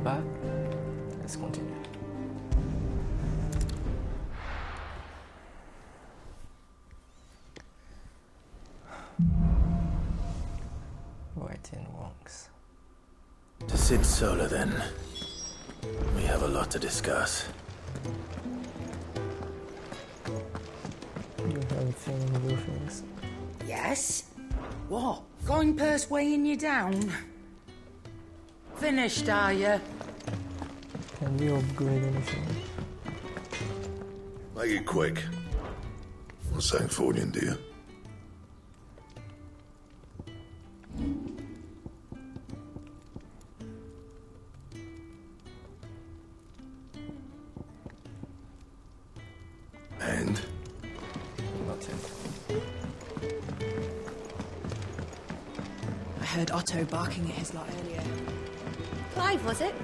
back. Let's continue. Writing wonks. To Sid Solar, then. We have a lot to discuss. You haven't seen any good things. Yes? What? Going purse weighing you down? Finished, are you? Can we upgrade anything? Make it quick. What St. Fordian, do you? And? Nothing. I heard Otto barking at his lot earlier. Clive, was it?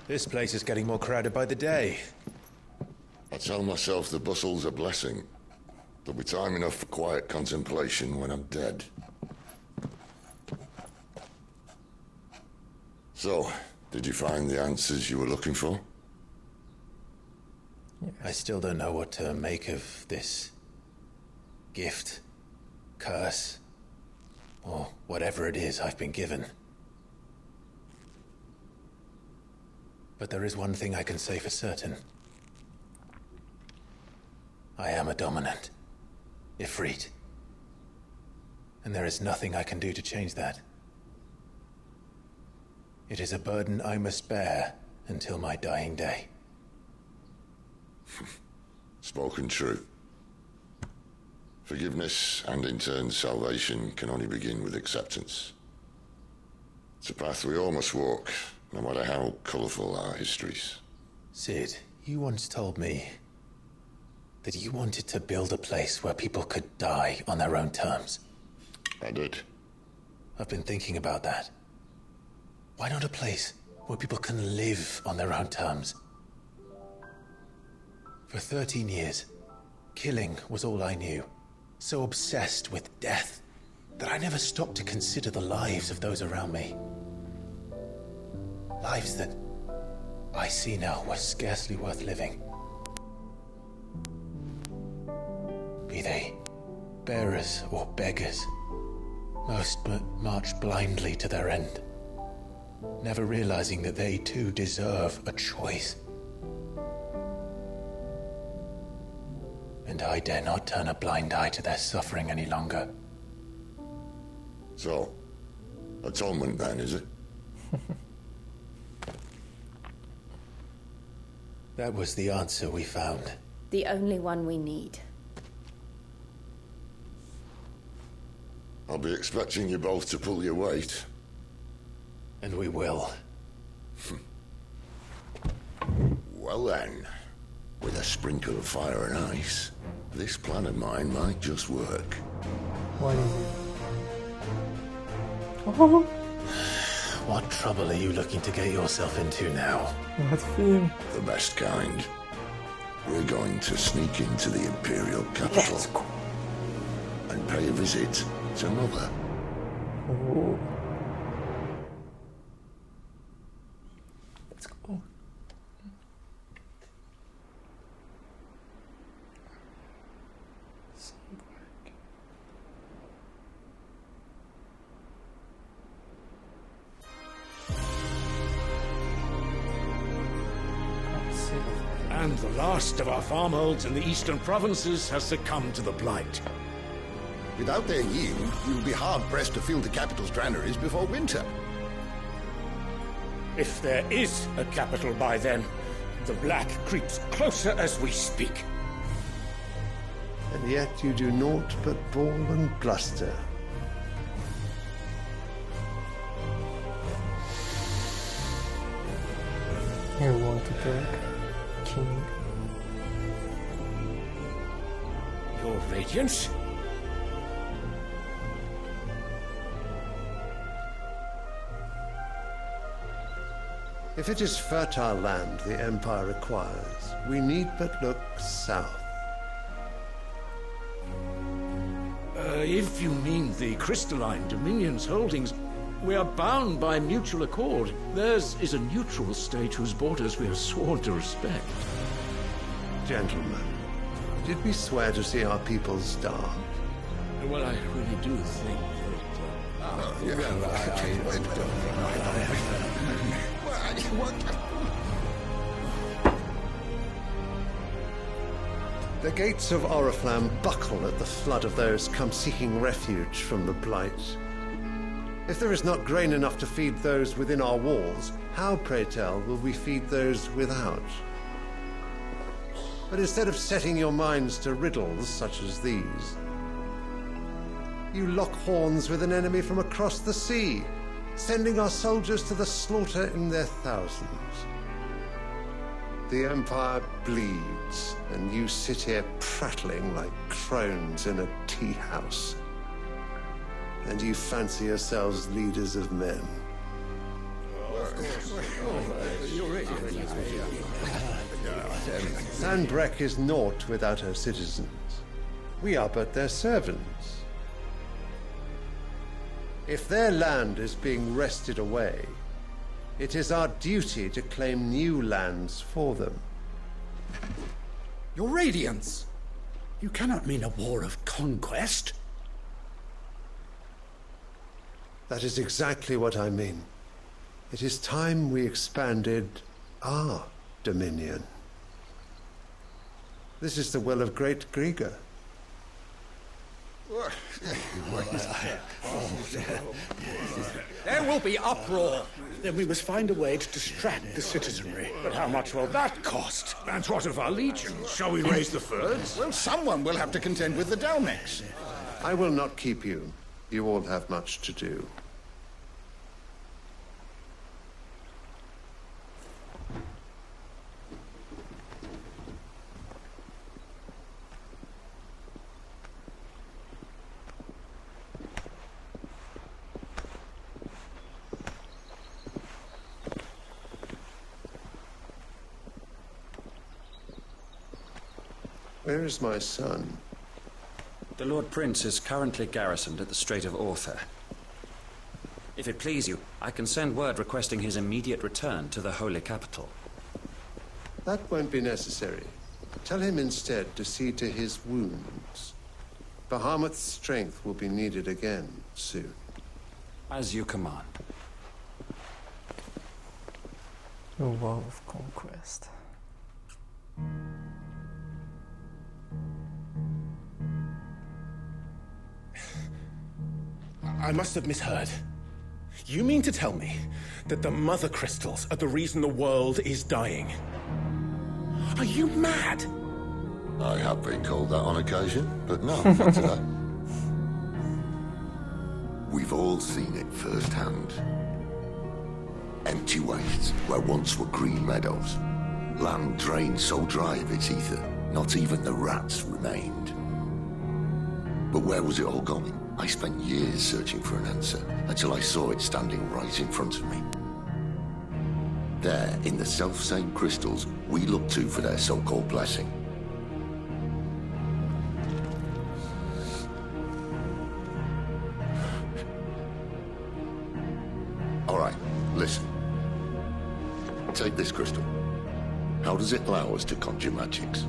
This place is getting more crowded by the day. I tell myself the bustle's a blessing. There'll be time enough for quiet contemplation when I'm dead. So, did you find the answers you were looking for? I still don't know what to make of this gift, curse, or whatever it is I've been given. But there is one thing I can say for certain. I am a dominant, Ifrit. And there is nothing I can do to change that. It is a burden I must bear until my dying day. Spoken true. Forgiveness and in turn salvation can only begin with acceptance. It's a path we all must walk, no matter how colourful our histories. Sid, you once told me that you wanted to build a place where people could die on their own terms. I did. I've been thinking about that. Why not a place where people can live on their own terms? For 13 years, killing was all I knew. So obsessed with death that I never stopped to consider the lives of those around me. Lives that I see now were scarcely worth living. Be they bearers or beggars, most march blindly to their end, never realizing that they too deserve a choice. And I dare not turn a blind eye to their suffering any longer. So, atonement then, is it? That was the answer we found. The only one we need. I'll be expecting you both to pull your weight. And we will. Well then, with a sprinkle of fire and ice, this plan of mine might just work. What is it? Oh, What trouble are you looking to get yourself into now? what film? The best kind. We're going to sneak into the Imperial capital. Let's go. And pay a visit to Mother. Oh. Let's go. And the last of our farmholds in the eastern provinces has succumbed to the blight. Without their yield, we will be hard-pressed to fill the capital's granaries before winter. If there is a capital by then, the black creeps closer as we speak. And yet you do naught but bawl and bluster. You want to talk, King? Your Radiance? If it is fertile land the Empire requires, we need but look south. If you mean the crystalline Dominion's holdings, we are bound by mutual accord. Theirs is a neutral state whose borders we have sworn to respect. Gentlemen, did we swear to see our people starve? Well, I really do think The gates of Oriflamme buckle at the flood of those come seeking refuge from the blight. If there is not grain enough to feed those within our walls, how, pray tell, will we feed those without? But instead of setting your minds to riddles such as these, you lock horns with an enemy from across the sea, sending our soldiers to the slaughter in their thousands. The Empire bleeds, and you sit here prattling like crones in a tea house. And you fancy yourselves leaders of men. Sandbreck is naught without her citizens. We are but their servants. If their land is being wrested away, it is our duty to claim new lands for them. Your Radiance! You cannot mean a war of conquest. That is exactly what I mean. It is time we expanded our dominion. This is the will of great Grieger. There will be uproar. Then we must find a way to distract the citizenry. But how much will that cost? And what of our legions? Shall we raise the furs? Well, someone will have to contend with the Dalmex. I will not keep you. You all have much to do. Where is my son? The Lord Prince is currently garrisoned at the Strait of Arthur. If it please you, I can send word requesting his immediate return to the Holy Capital. That won't be necessary. Tell him instead to see to his wounds. Bahamut's strength will be needed again soon. As you command. A wall of conquest. I must have misheard. You mean to tell me that the mother crystals are the reason the world is dying? Are you mad? I have been called that on occasion, but no, not today. We've all seen it firsthand. Empty wastes where once were green meadows. Land drained so dry of its ether, not even the rats remained. But where was it all going? I spent years searching for an answer, until I saw it standing right in front of me. There, in the self-same crystals we look to for their so-called blessing. All right, listen. Take this crystal. How does it allow us to conjure magics?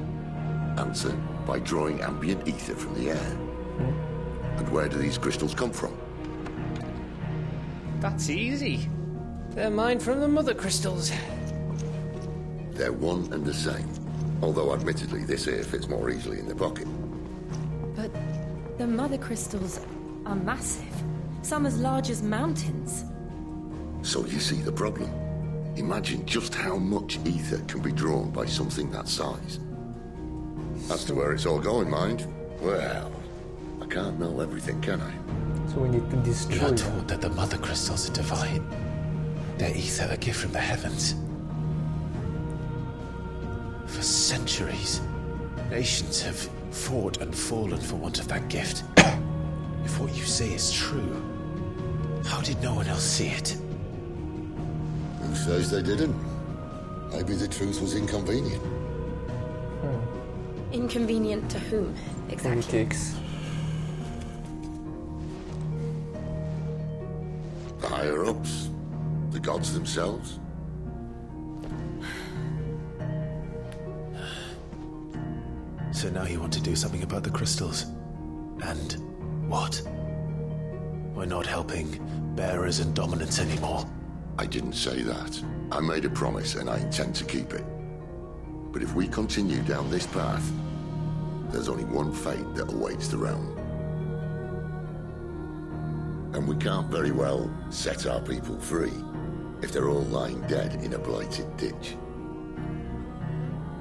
Answer, by drawing ambient ether from the air. And where do these crystals come from? That's easy. They're mined from the mother crystals. They're one and the same. Although, admittedly, this here fits more easily in the pocket. But the mother crystals are massive. Some as large as mountains. So you see the problem. Imagine just how much ether can be drawn by something that size. As to where it's all going, mind, well, I can't know everything, can I? So we need to destroy We are them. taught that the mother crystals are divine. Their ether a gift from the heavens. For centuries, nations have fought and fallen for want of that gift. If what you say is true, how did no one else see it? Who says they didn't? Maybe the truth was inconvenient. Inconvenient to whom, exactly? Politics. The higher-ups? The gods themselves? So now you want to do something about the crystals. And what? We're not helping bearers and dominants anymore. I didn't say that. I made a promise and I intend to keep it. But if we continue down this path, there's only one fate that awaits the realm. And we can't very well set our people free if they're all lying dead in a blighted ditch.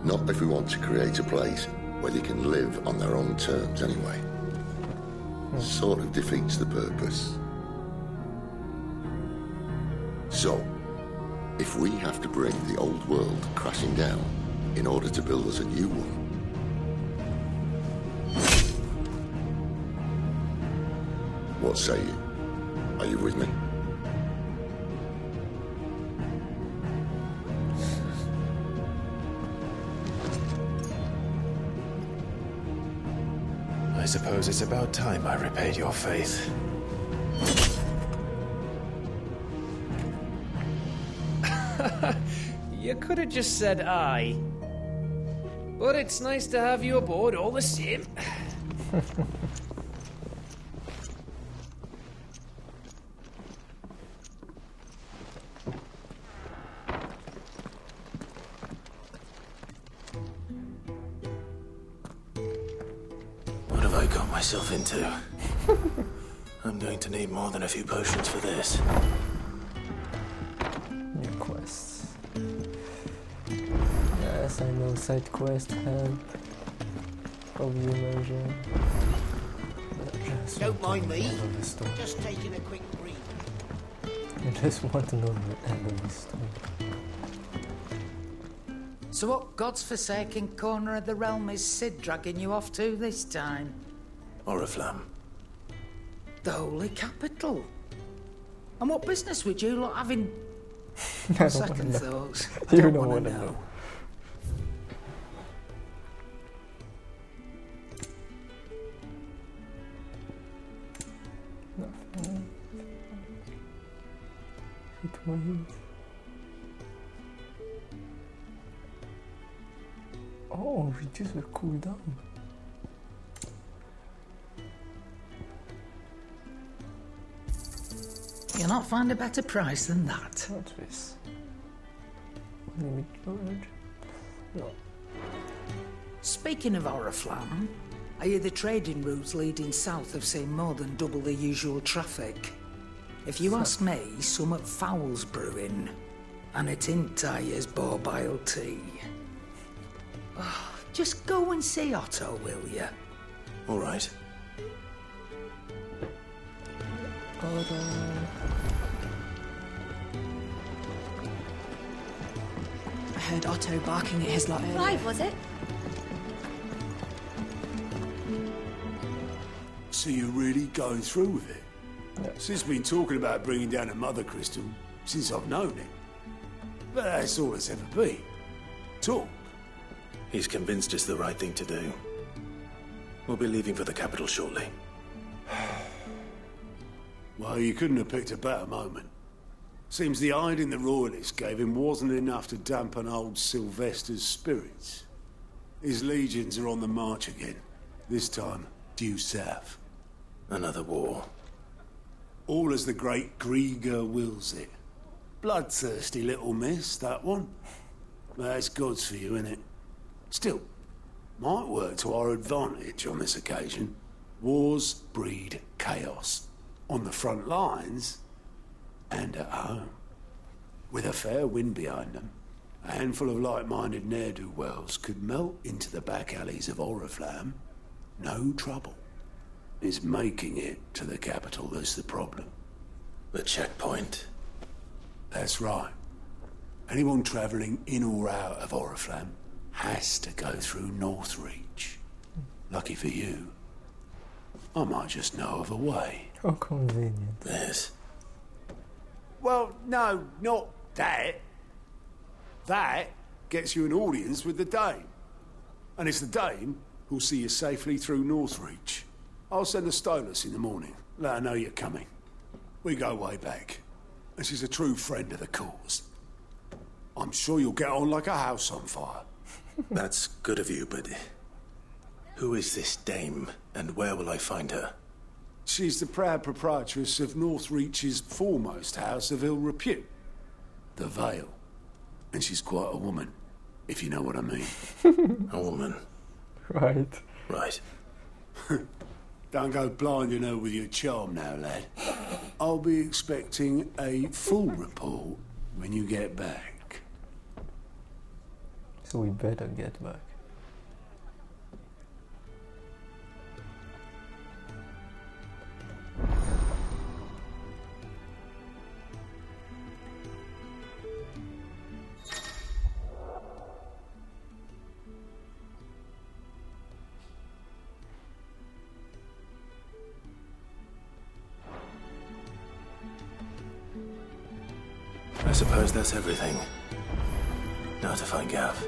Not if we want to create a place where they can live on their own terms anyway. Sort of defeats the purpose. So, if we have to bring the old world crashing down in order to build us a new one, what say you? Are you with me? I suppose it's about time I repaid your faith. You could have just said aye. But it's nice to have you aboard all the same. What have I got myself into? I'm going to need more than a few potions for this. New quests. Yes, I know. Side quest, help. Probably immersion. Don't mind me. Just taking a quick read. I just want to know the end of this story. So what God's forsaken corner of the realm is Sid dragging you off to this time? Oriflamme. The holy capital. And what business would you lot having? I don't Second wanna know. thoughts. You don't don't want wanna to know. know. Nothing. It was. Oh, reduce the cooldown. You'll not find a better price than that. What's this? Limit storage? No. Speaking of Oriflamme, I hear the trading routes leading south have seen more than double the usual traffic. If you ask me, some at foul's brewing, and it ain't tires borbile tea. Oh, just go and see Otto, will you? All right. I heard Otto barking at his lot earlier. Clive, was it? So you're really going through with it? Yeah. Sid's been talking about bringing down a mother crystal since I've known it. But that's all it's ever been. Talk. He's convinced it's the right thing to do. We'll be leaving for the capital shortly. Well, you couldn't have picked a better moment. Seems the hiding the royalists gave him wasn't enough to dampen old Sylvester's spirits. His legions are on the march again. This time, due south. Another war. All as the great Grieger wills it. Bloodthirsty little miss, that one. That's God's for you, innit? Still, might work to our advantage on this occasion. Wars breed chaos. On the front lines, and at home. With a fair wind behind them, a handful of like-minded ne'er-do-wells could melt into the back alleys of Oriflamme. No trouble. It's making it to the capital that's the problem. The checkpoint. That's right. Anyone travelling in or out of Oriflamme has to go through Northreach. Lucky for you, I might just know of a way. How convenient. Yes. Well, no, not That gets you an audience with the Dame. And it's the Dame who'll see you safely through Northreach. I'll send a Stolas in the morning. Let her know you're coming. We go way back. And she's a true friend of the cause. I'm sure you'll get on like a house on fire. That's good of you, but who is this Dame, and where will I find her? She's the proud proprietress of Northreach's foremost house of ill repute, the Vale. And she's quite a woman, if you know what I mean. A woman? Right. Right. Don't go blinding her with your charm now, lad. I'll be expecting a full report when you get back. So we better get back. I suppose that's everything. Now to find Gav.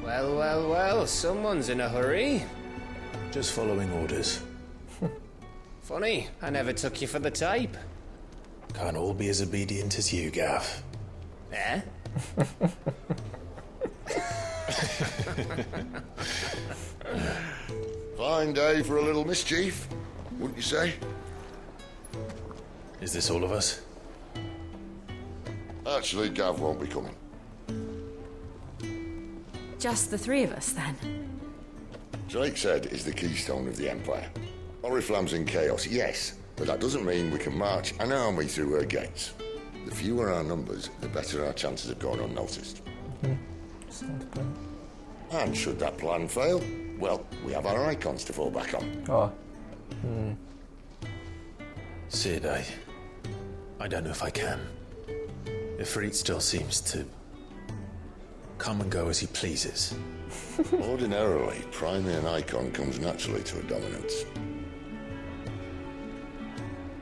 Well, well, well, someone's in a hurry. Just following orders. Funny, I never took you for the type. Can't all be as obedient as you, Gav. Eh? Fine day for a little mischief, wouldn't you say? Is this all of us? Actually, Gav won't be coming. Just the three of us, then? Drake's Head is the keystone of the Empire. Oriflamme's in chaos, yes, but that doesn't mean we can march an army through her gates. The fewer our numbers, the better our chances of going unnoticed. Sounds bad. And should that plan fail, well, we have our icons to fall back on. Oh. Sid, I don't know if I can. Ifrit still seems to come and go as he pleases. Ordinarily, priming an icon comes naturally to a dominance.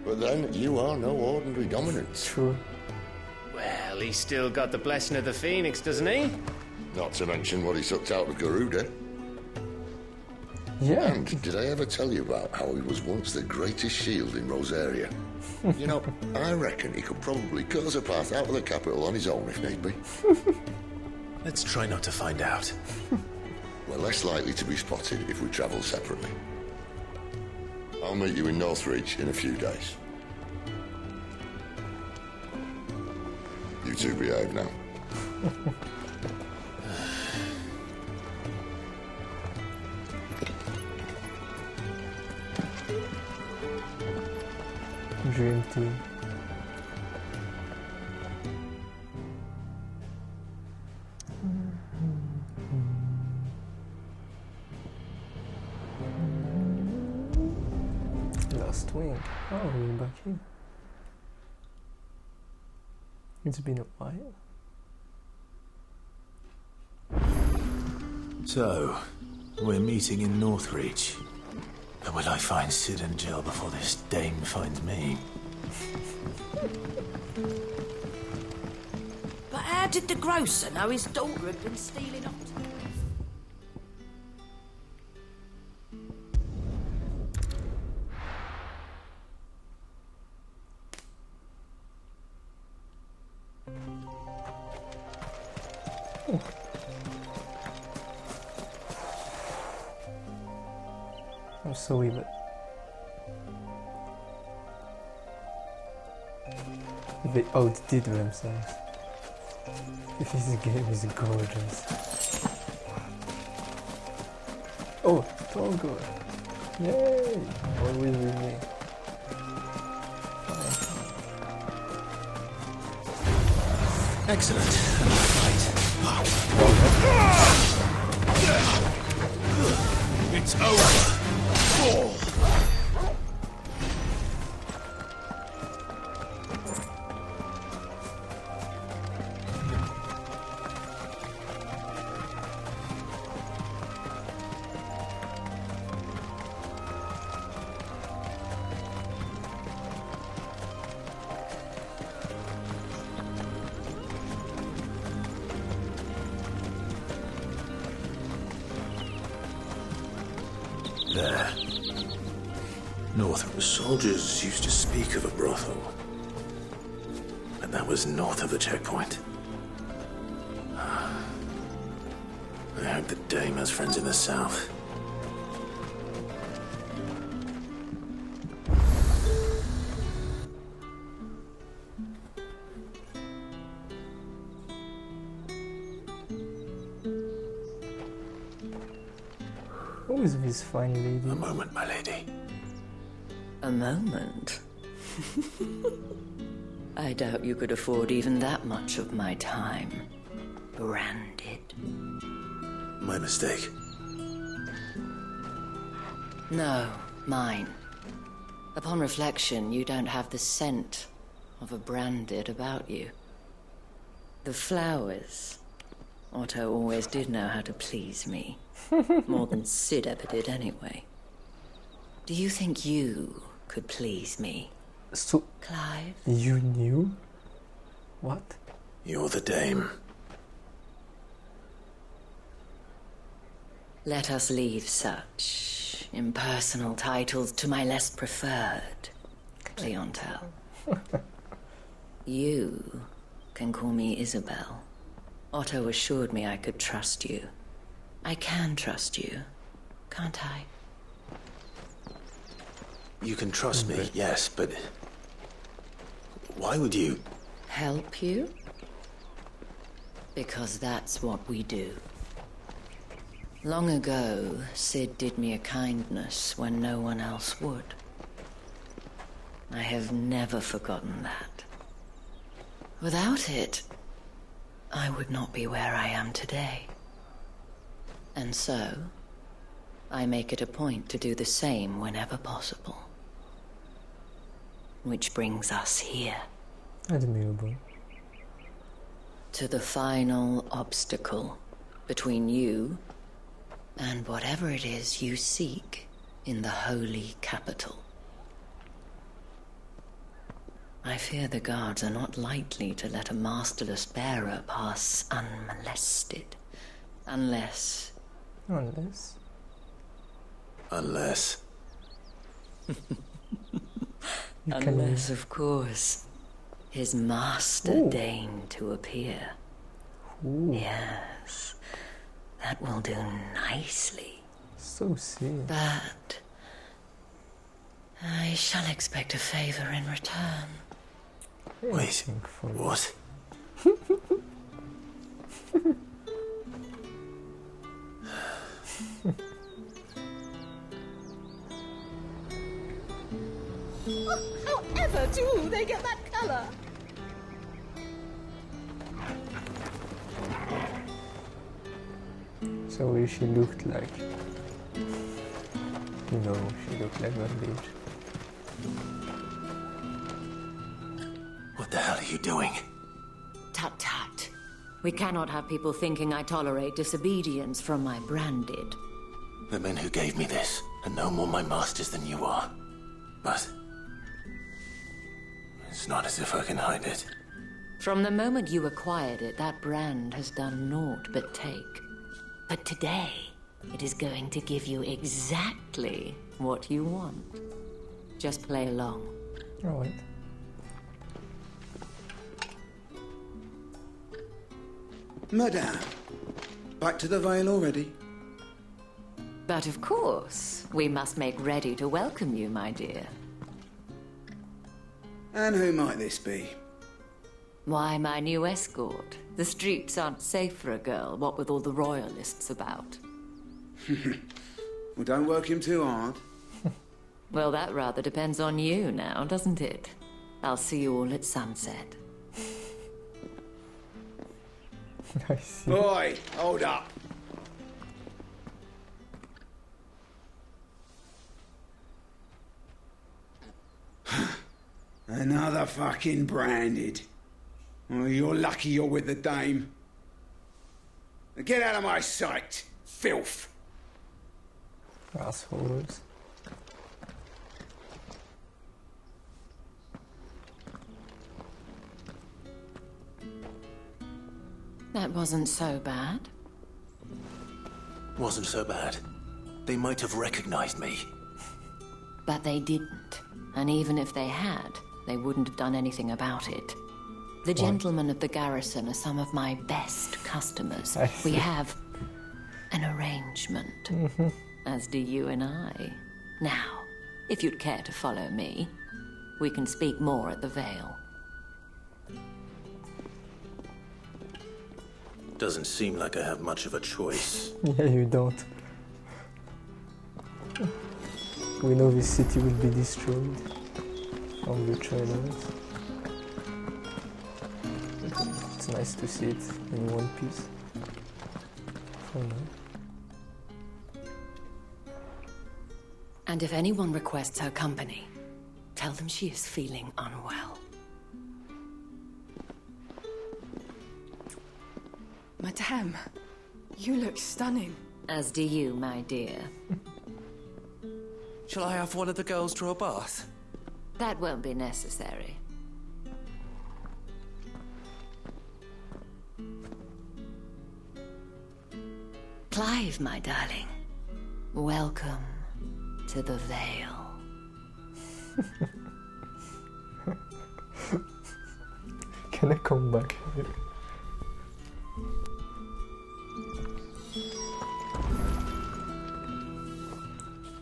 But then, you are no ordinary dominance. True. Well, he's still got the blessing of the Phoenix, doesn't he? Not to mention what he sucked out of Garuda. Yeah. And did I ever tell you about how he was once the greatest shield in Rosaria? You know, I reckon he could probably cut us a path out of the capital on his own if need be. Let's try not to find out. We're less likely to be spotted if we travel separately. I'll meet you in Northreach in a few days. You two behave now. Dream team. Last wing. Oh, we're back here. It's been a while. So, we're meeting in Northreach. But will I find Sid and Jill before this dame finds me? But how did the grocer know his daughter had been stealing off? I'm so evil. They outdid themselves. This game is gorgeous. Oh, Togo! Yay! Always with me. Excellent. Right. It's over. Fall. there? North. The soldiers used to speak of a brothel. But that was north of the checkpoint. I hope the dame has friends in the south. Who is this fine lady? A moment, my lady. A moment? I doubt you could afford even that much of my time. Branded. My mistake. No, mine. Upon reflection, you don't have the scent of a branded about you. The flowers. Otto always did know how to please me. More than Sid ever did anyway. Do you think you could please me? So, Clive? You knew? What? You're the dame. Let us leave such impersonal titles to my less preferred clientele. You can call me Isabel. Otto assured me I could trust you. I can trust you, can't I? You can trust me, yes, but... why would you... Help you? Because that's what we do. Long ago, Sid did me a kindness when no one else would. I have never forgotten that. Without it, I would not be where I am today. And so, I make it a point to do the same whenever possible. Which brings us here. Admirable. To the final obstacle between you and whatever it is you seek in the holy capital. I fear the guards are not likely to let a masterless bearer pass unmolested. Unless... Unless? Unless, of course, his master deigned to appear. Yes, that will do nicely. So sweet. But I shall expect a favor in return. Wait, what? However do they get that color? So she looked like... No, she looked like one bitch. What the hell are you doing? Tut-tut. We cannot have people thinking I tolerate disobedience from my branded. The men who gave me this are no more my masters than you are. But... it's not as if I can hide it. From the moment you acquired it, that brand has done naught but take. But today, it is going to give you exactly what you want. Just play along. Alright. Madame, back to the Vale already? But of course, we must make ready to welcome you, my dear. And who might this be? Why, my new escort. The streets aren't safe for a girl, what with all the royalists about. Well, don't work him too hard. Well, that rather depends on you now, doesn't it? I'll see you all at sunset. I see. Oi, hold up. Another fucking branded. Oh, you're lucky you're with the dame. Get out of my sight, filth. Assholes. That wasn't so bad. Wasn't so bad. They might have recognized me. But they didn't. And even if they had, they wouldn't have done anything about it. The gentlemen of the garrison are some of my best customers. We have an arrangement, as do you and I. Now, if you'd care to follow me, we can speak more at the Vale. Doesn't seem like I have much of a choice. Yeah, you don't. We know this city will be destroyed from the trailers. It's nice to see it in one piece. For now. And if anyone requests her company, tell them she is feeling unwell. Madame, you look stunning. As do you, my dear. Shall I have one of the girls draw a bath? That won't be necessary. Clive, my darling. Welcome to the Vale. Can I come back here?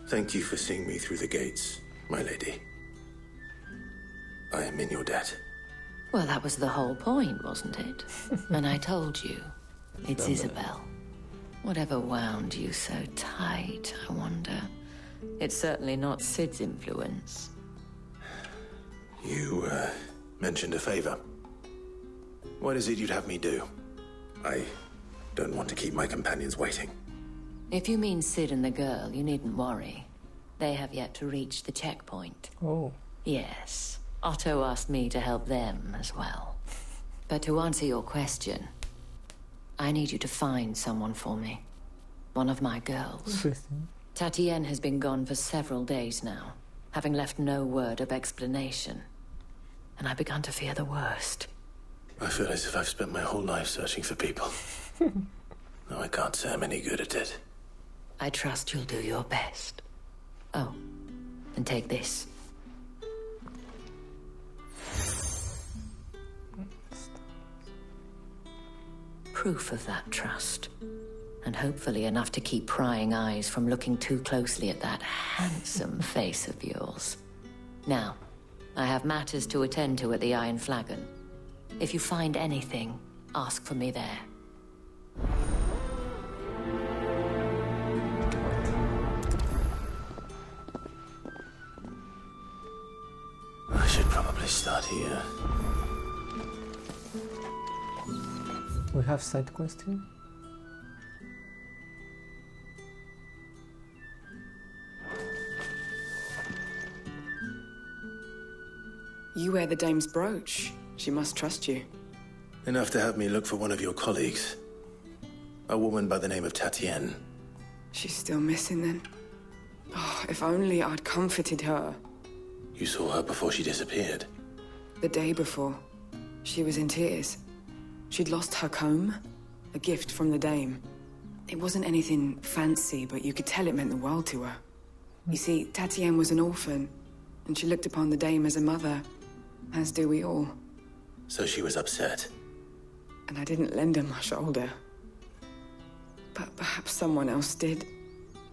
Thank you for seeing me through the gates, my lady. I am in your debt. Well, that was the whole point, wasn't it? And I told you, it's Isabel. Whatever wound you so tight, I wonder. It's certainly not Sid's influence. You, mentioned a favor. What is it you'd have me do? I don't want to keep my companions waiting. If you mean Sid and the girl, you needn't worry. They have yet to reach the checkpoint. Oh. Yes. Otto asked me to help them as well. But to answer your question, I need you to find someone for me. One of my girls. Interesting. Tatienne has been gone for several days now, having left no word of explanation. And I began to fear the worst. I feel as if I've spent my whole life searching for people. No, I can't say I'm any good at it. I trust you'll do your best. Oh, and take this. Proof of that trust. And hopefully enough to keep prying eyes from looking too closely at that handsome face of yours. Now, I have matters to attend to at the Iron Flagon. If you find anything, ask for me there. I should probably start here. We have side quest here? You wear the dame's brooch. She must trust you. Enough to have me look for one of your colleagues. A woman by the name of Tatienne. She's still missing then. Oh, if only I'd comforted her. You saw her before she disappeared. The day before, she was in tears. She'd lost her comb, a gift from the dame. It wasn't anything fancy, but you could tell it meant the world to her. You see, Tatienne was an orphan, and she looked upon the dame as a mother, as do we all. So she was upset. And I didn't lend her my shoulder. But perhaps someone else did.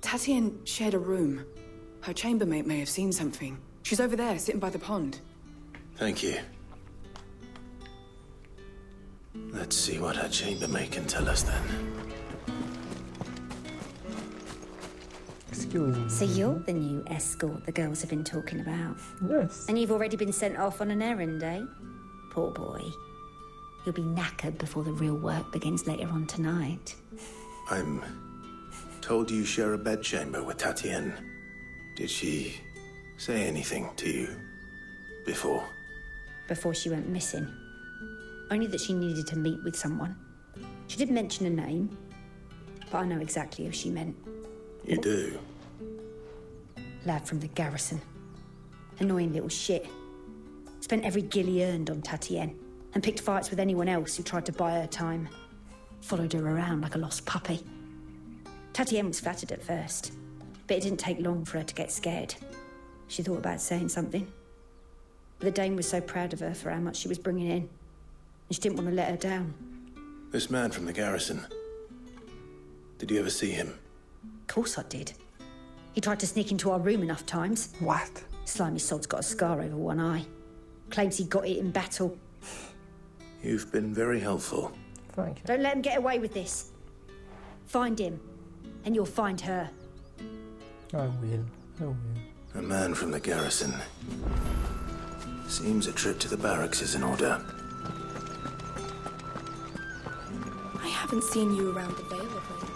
Tatienne shared a room. Her chambermaid may have seen something. She's over there, sitting by the pond. Thank you. Let's see what her chambermaid can tell us then. Excuse me. So you're the new escort the girls have been talking about? Yes. And you've already been sent off on an errand, eh? Poor boy. You'll be knackered before the real work begins later on tonight. I'm told you share a bedchamber with Tatienne. Did she say anything to you before? Before she went missing. Only that she needed to meet with someone. She didn't mention a name, but I know exactly who she meant. You do? Lad from the garrison. Annoying little shit. Spent every guil he earned on Tatienne, and picked fights with anyone else who tried to buy her time. Followed her around like a lost puppy. Tatienne was flattered at first, But it didn't take long for her to get scared. She thought about saying something. But the Dame was so proud of her for how much she was bringing in. And she didn't want to let her down. This man from the garrison. Did you ever see him? Of course I did. He tried to sneak into our room enough times. What? Slimy sod's got a scar over one eye. Claims he got it in battle. You've been very helpful. Thank you. Don't let him get away with this. Find him, and you'll find her. I will. A man from the garrison. Seems a trip to the barracks is in order. I haven't seen you around the Vale of late.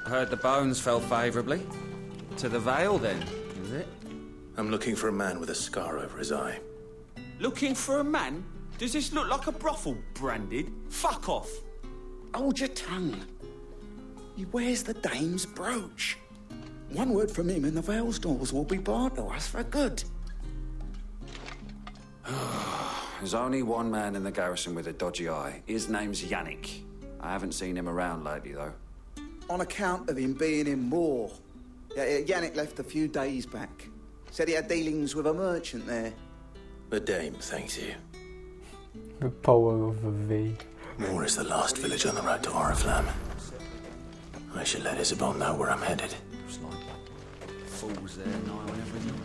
I heard the bones fell favourably. To the Vale, then, is it? I'm looking for a man with a scar over his eye. Looking for a man? Does this look like a brothel, Branded? Fuck off! Hold your tongue. He wears the Dame's brooch. One word from him and the Vale's doors will be barred to us for good. There's only one man in the garrison with a dodgy eye. His name's Yannick. I haven't seen him around lately, though. On account of him being in war. Yannick left a few days back. Said he had dealings with a merchant there. The Dame thanks you. The power of a V. Moor is the last village on the road to Oriflamme. I should let Isabel know where I'm headed. Looks like fools there nigh on every night.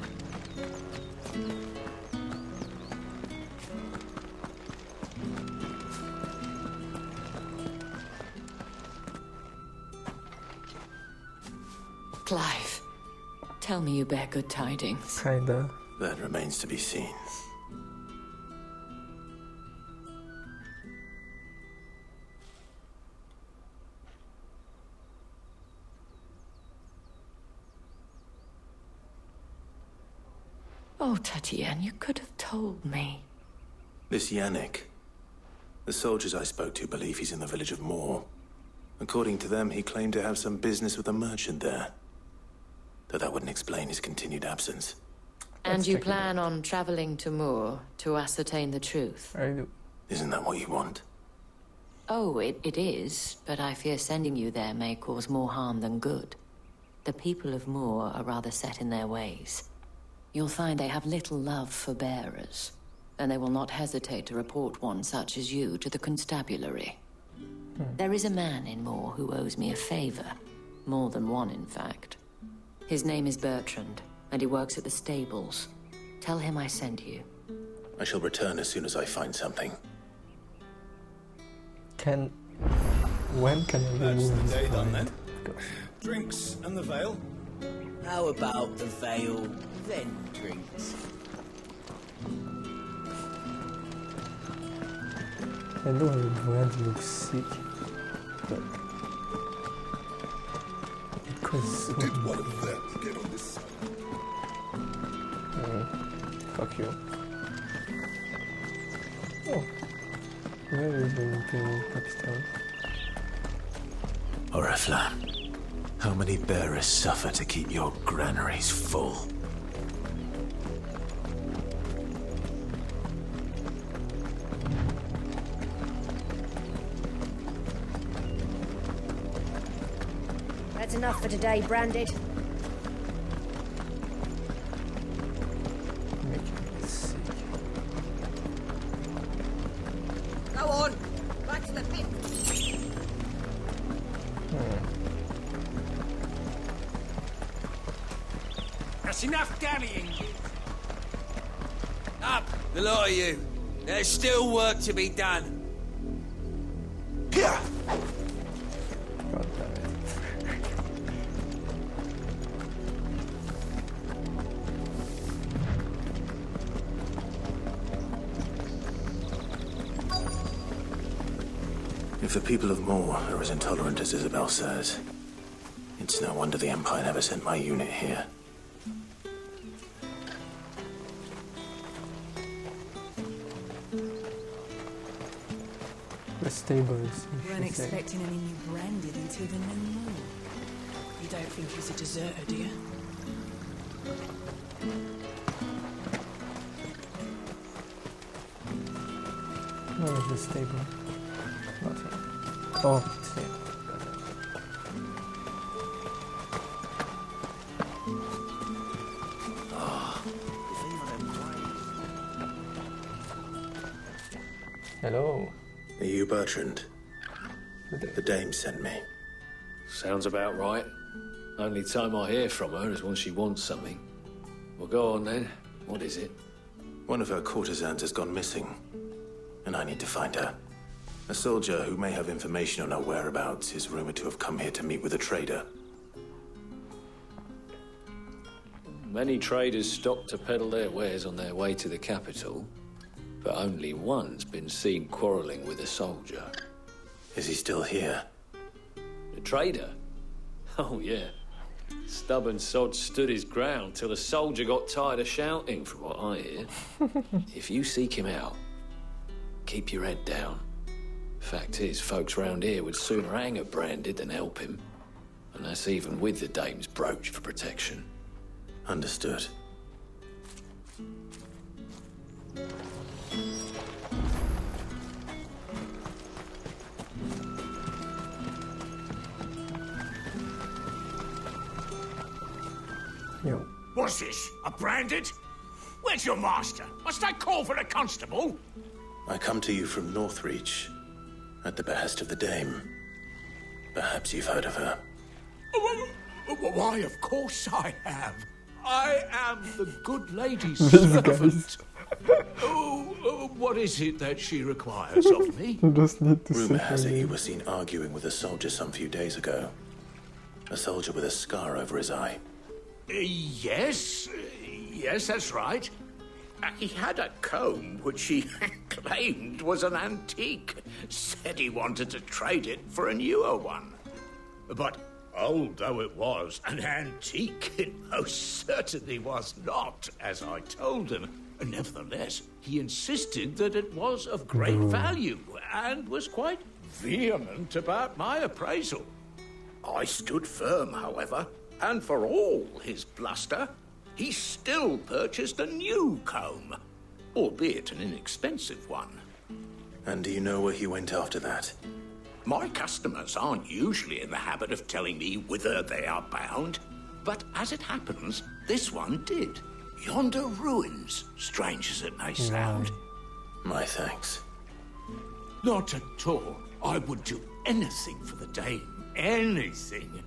Clive, tell me you bear good tidings. Kinda. That remains to be seen. Oh, Tatienne, you could have told me. This Yannick. The soldiers I spoke to believe he's in the village of Moor. According to them, he claimed to have some business with a merchant there. Though that wouldn't explain his continued absence. And you plan on traveling to Moor to ascertain the truth? I do. Isn't that what you want? Oh, it is, but I fear sending you there may cause more harm than good. The people of Moor are rather set in their ways. You'll find they have little love for bearers, and they will not hesitate to report one such as you to the constabulary. There is a man in Moor who owes me a favor. More than one, in fact. His name is Bertrand, and he works at the stables. Tell him I sent you. I shall return as soon as I find something. When can I That's remove the day this done blind? then. Drinks and the veil. How about the veil, then drinks? I know the brand looks sick, but it was so Did one of them get on this side? Fuck you. Oh. Where is the Imperial Pakistan? Oriflamme, how many bearers suffer to keep your granaries full? That's enough for today, Branded. Go on, back to the pit. That's enough dallying. Up, the lot of you. There's still work to be done. Here. If the people of Moor are as intolerant as Isabel says, it's no wonder the Empire never sent my unit here. The stables. Weren't expecting any new Branded until the new moon. You don't think he's a deserter, do you? Where is the stable? Not here. Oh, it's here. Hello. Are you Bertrand? The dame sent me. Sounds about right. Only time I hear from her is when she wants something. Well, go on then. What is it? One of her courtesans has gone missing, and I need to find her. A soldier who may have information on her whereabouts is rumored to have come here to meet with a trader. Many traders stop to peddle their wares on their way to the capital, but only one's been seen quarrelling with a soldier. Is he still here? The trader? Oh, yeah. Stubborn sod stood his ground till the soldier got tired of shouting, from what I hear. If you seek him out, keep your head down. Fact is, folks round here would sooner hang a branded than help him. And that's even with the dame's brooch for protection. Understood. Yo. What's this? A branded? Where's your master? Must I call for a constable? I come to you from Northreach, at the behest of the dame. Perhaps you've heard of her. Why, of course I have. I am the good lady's These servant. What is it that she requires of me? You just need to Rumor say has her it you name. were seen arguing with a soldier some few days ago. A soldier with a scar over his eye. Yes, that's right. He had a comb which he claimed was an antique. Said he wanted to trade it for a newer one. But old though it was, an antique it most certainly was not, as I told him. Nevertheless, he insisted that it was of great value and was quite vehement about my appraisal. I stood firm, however, and for all his bluster, he still purchased a new comb, albeit an inexpensive one. And do you know where he went after that? My customers aren't usually in the habit of telling me whither they are bound, but as it happens, this one did. Yonder ruins, strange as it may sound. My thanks. Not at all. I would do anything for the dame. Anything.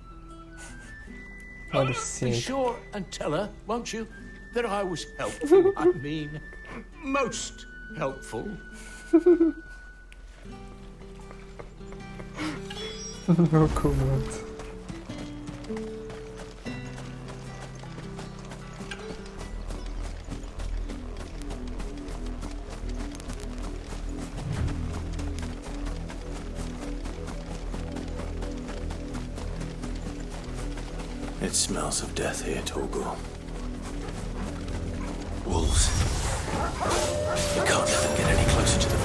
Be sure and tell her, won't you, that I was helpful. I mean, most helpful. No comment. It smells of death here, Torgal. Wolves. You can't let them get any closer to the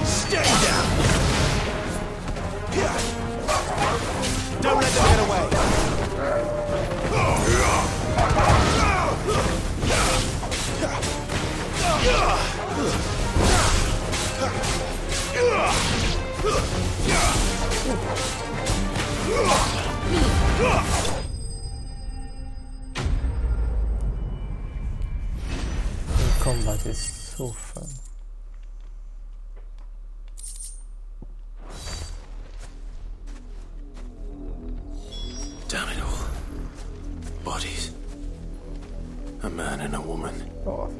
Stay down! Don't let them get away! The combat is so fun. Damn it all. Bodies. A man and a woman. Oh.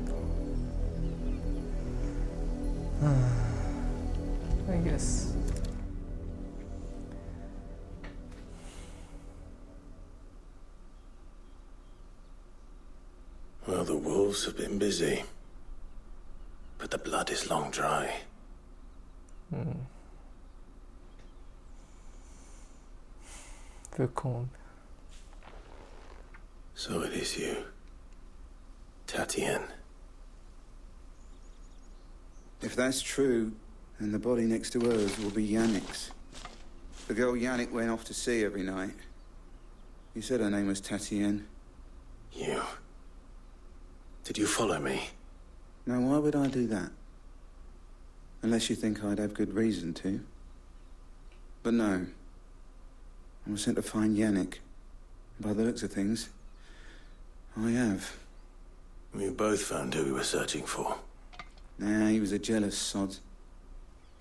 I guess. Well, the wolves have been busy. But the blood is long dry. The con. So it is you, Tatienne. If that's true, then the body next to hers will be Yannick's. The girl Yannick went off to see every night. You said her name was Tatienne. You... Did you follow me? Now, why would I do that? Unless you think I'd have good reason to. But no. I was sent to find Yannick. By the looks of things, I have. We both found who we were searching for. Nah, he was a jealous sod.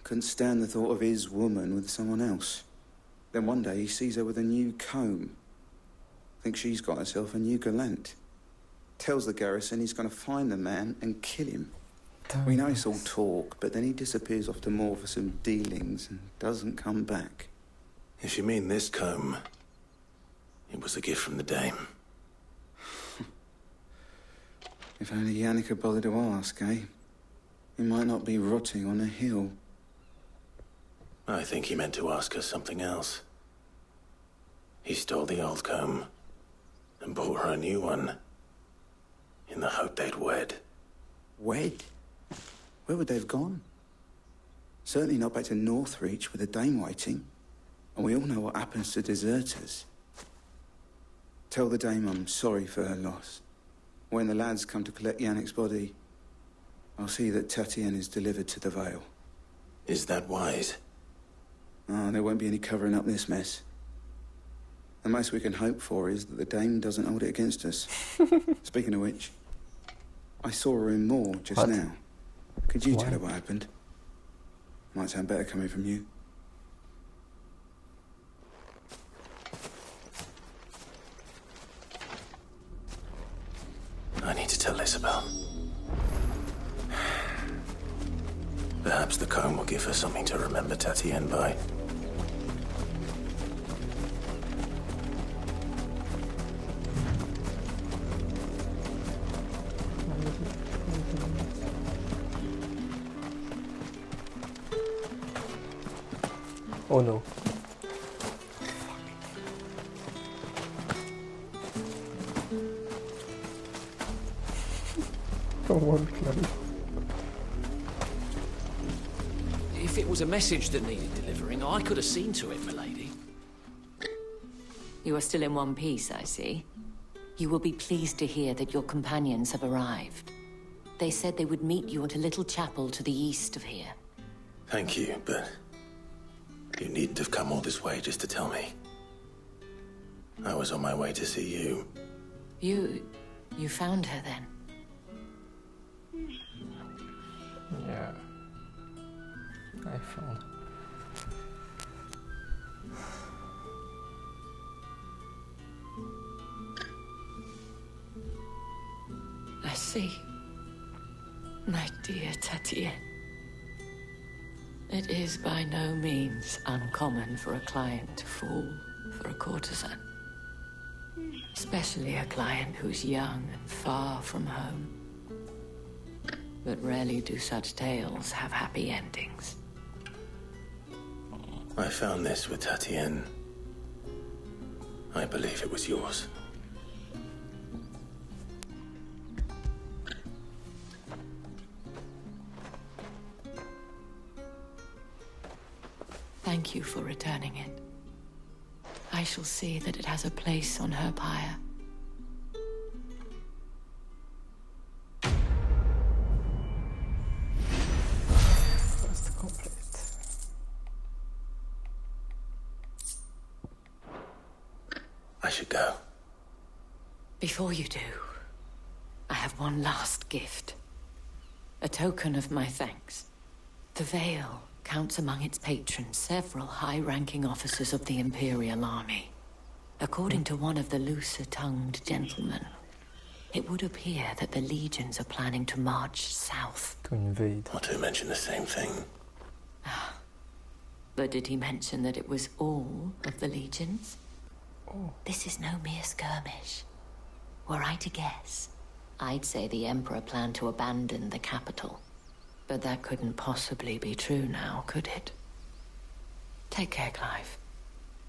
Couldn't stand the thought of his woman with someone else. Then one day he sees her with a new comb. Thinks she's got herself a new gallant. Tells the garrison he's going to find the man and kill him. We know it's all talk, but then he disappears off to Moor for some dealings and doesn't come back. If you mean this comb, it was a gift from the dame. If only Yannick had bothered to ask, eh? He might not be rotting on a hill. I think he meant to ask us something else. He stole the old comb and bought her a new one in the hope they'd wed. Wed? Where would they have gone? Certainly not back to Northreach with a dame waiting. And we all know what happens to deserters. Tell the dame I'm sorry for her loss. When the lads come to collect Yannick's body, I'll see that Tatienne is delivered to the Vale. Is that wise? Oh, there won't be any covering up this mess. The most we can hope for is that the dame doesn't hold it against us. Speaking of which, I saw her in Moor just now. Could you tell her what happened? Might sound better coming from you. I need to tell Isabel. Perhaps the comb will give her something to remember Tatienne by. Oh no. Come on, Clive. If it was a message that needed delivering, I could have seen to it, milady. You are still in one piece, I see. You will be pleased to hear that your companions have arrived. They said they would meet you at a little chapel to the east of here. Thank you, but you needn't have come all this way just to tell me. I was on my way to see you. You found her then? Yeah. I found. I see. My dear Tatienne. It is by no means uncommon for a client to fall for a courtesan. Especially a client who's young and far from home. But rarely do such tales have happy endings. I found this with Tatienne. I believe it was yours. Thank you for returning it. I shall see that it has a place on her pyre. That's complete. I should go. Before you do, I have one last gift. A token of my thanks. The Vale counts among its patrons several high-ranking officers of the Imperial Army. According to one of the looser-tongued gentlemen, it would appear that the legions are planning to march south. To invade. Not to mention the same thing. But did he mention that it was all of the legions? Oh. This is no mere skirmish. Were I to guess, I'd say the Emperor planned to abandon the capital. But that couldn't possibly be true now, could it? Take care, Clive.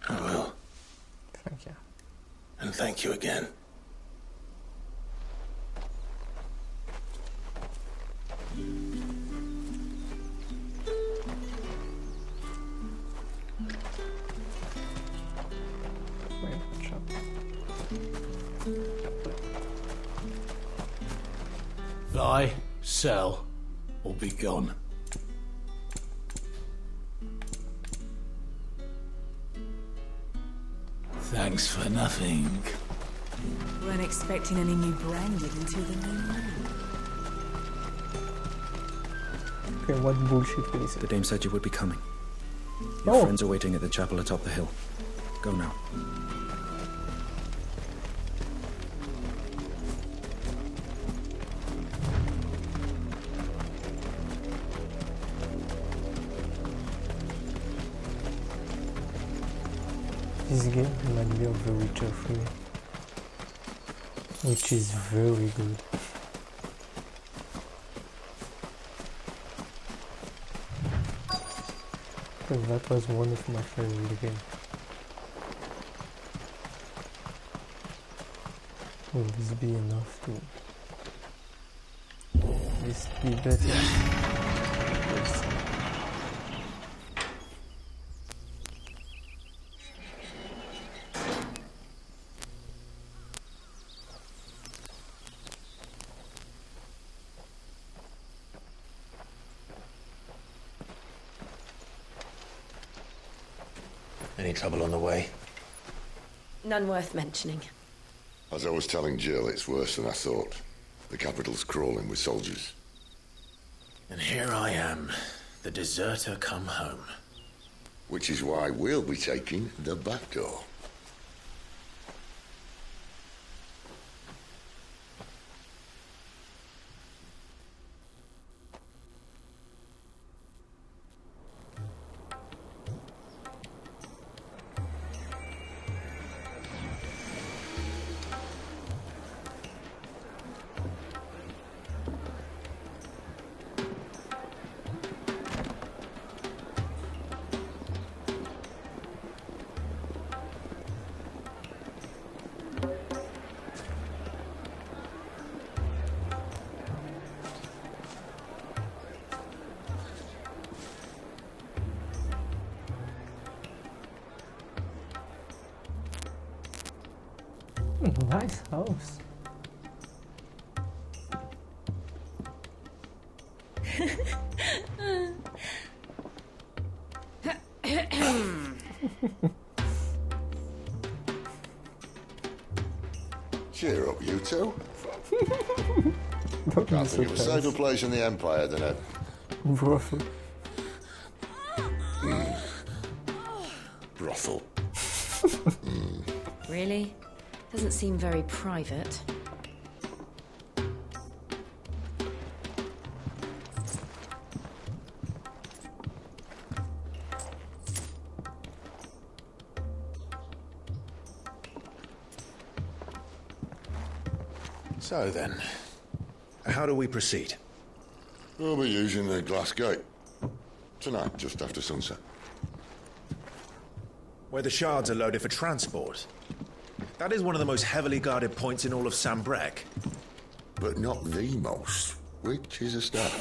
I will. Thank you. And thank you again. Buy, sell, or be gone. Thanks for nothing. Weren't expecting any new branding until the new moon. Okay, what bullshit can you say? The dame said you would be coming. Your friends are waiting at the chapel atop the hill. Go now. This game reminds me of The Witcher 3, which is very good. Because that was one of my favorite games. Will this be enough to... this be better? Yes. Any trouble on the way? None worth mentioning. As I was telling Jill, it's worse than I thought. The capital's crawling with soldiers. And here I am, the deserter come home. Which is why we'll be taking the back door. Nice house. Cheer up, you two. Can't think of a safer place in the Empire than a... brothel. Brothel. Really? Doesn't seem very private. So then, how do we proceed? We'll be using the glass gate. Tonight, just after sunset. Where the shards are loaded for transport. That is one of the most heavily guarded points in all of Sambrec. But not the most, which is a start.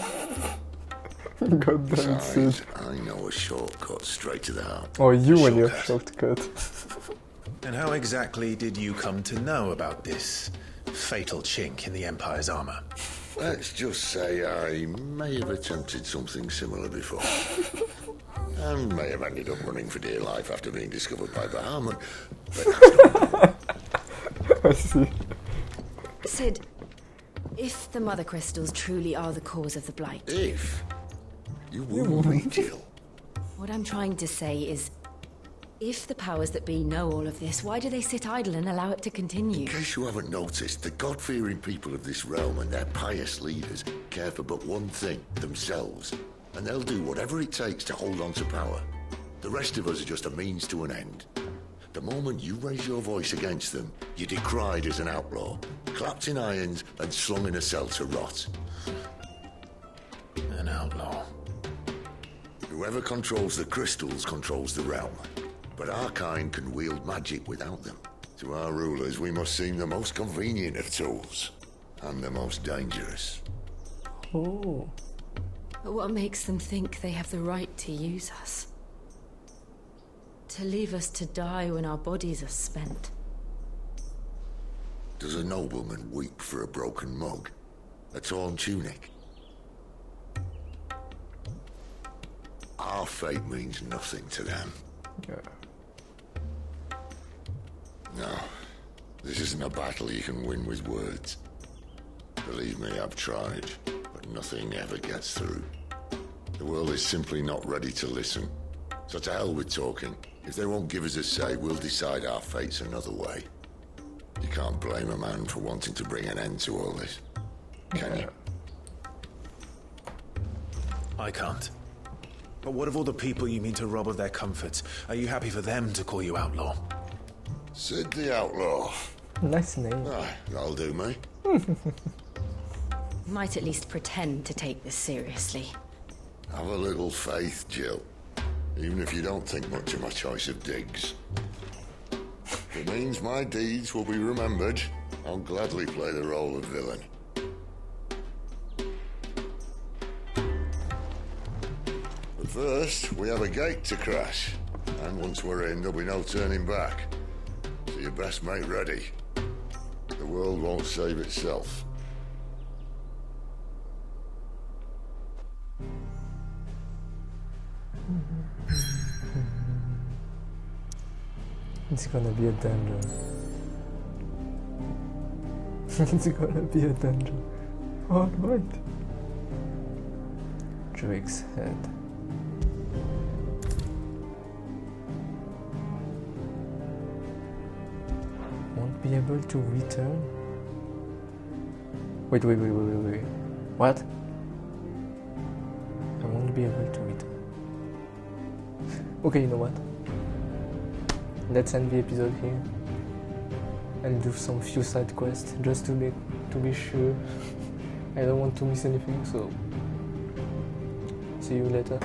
God damn Besides, it. I know a shortcut straight to the heart. Oh, you and your shortcut. And how exactly did you come to know about this fatal chink in the Empire's armor? Let's just say I may have attempted something similar before. And may have ended up running for dear life after being discovered by Bahamut, but I see. Sid, if the Mother Crystals truly are the cause of the blight... If? You wouldn't be, Jill. What I'm trying to say is, if the powers that be know all of this, why do they sit idle and allow it to continue? In case you haven't noticed, the God-fearing people of this realm and their pious leaders care for but one thing, themselves. And they'll do whatever it takes to hold on to power. The rest of us are just a means to an end. The moment you raise your voice against them, you're decried as an outlaw, clapped in irons and slung in a cell to rot. An outlaw. Whoever controls the crystals controls the realm. But our kind can wield magic without them. To our rulers, we must seem the most convenient of tools. And the most dangerous. Oh. But what makes them think they have the right to use us? To leave us to die when our bodies are spent? Does a nobleman weep for a broken mug? A torn tunic. Our fate means nothing to them. Yeah. No, this isn't a battle you can win with words. Believe me, I've tried, but nothing ever gets through. The world is simply not ready to listen. So to hell with talking. If they won't give us a say, we'll decide our fates another way. You can't blame a man for wanting to bring an end to all this, can you? I can't. But what of all the people you mean to rob of their comforts? Are you happy for them to call you outlaw? Sid the Outlaw. Nice name. Ah, that'll do me. Might at least pretend to take this seriously. Have a little faith, Jill. Even if you don't think much of my choice of digs. If it means my deeds will be remembered, I'll gladly play the role of villain. But first, we have a gate to crash. And once we're in, there'll be no turning back. So you best make ready. The world won't save itself. It's gonna be a dungeon. It's gonna be a dungeon. Alright. Drake's head. Won't be able to return? Wait. What? I won't be able to return. Okay, you know what? Let's end the episode here and do some few side quests just to be sure. I don't want to miss anything, so see you later.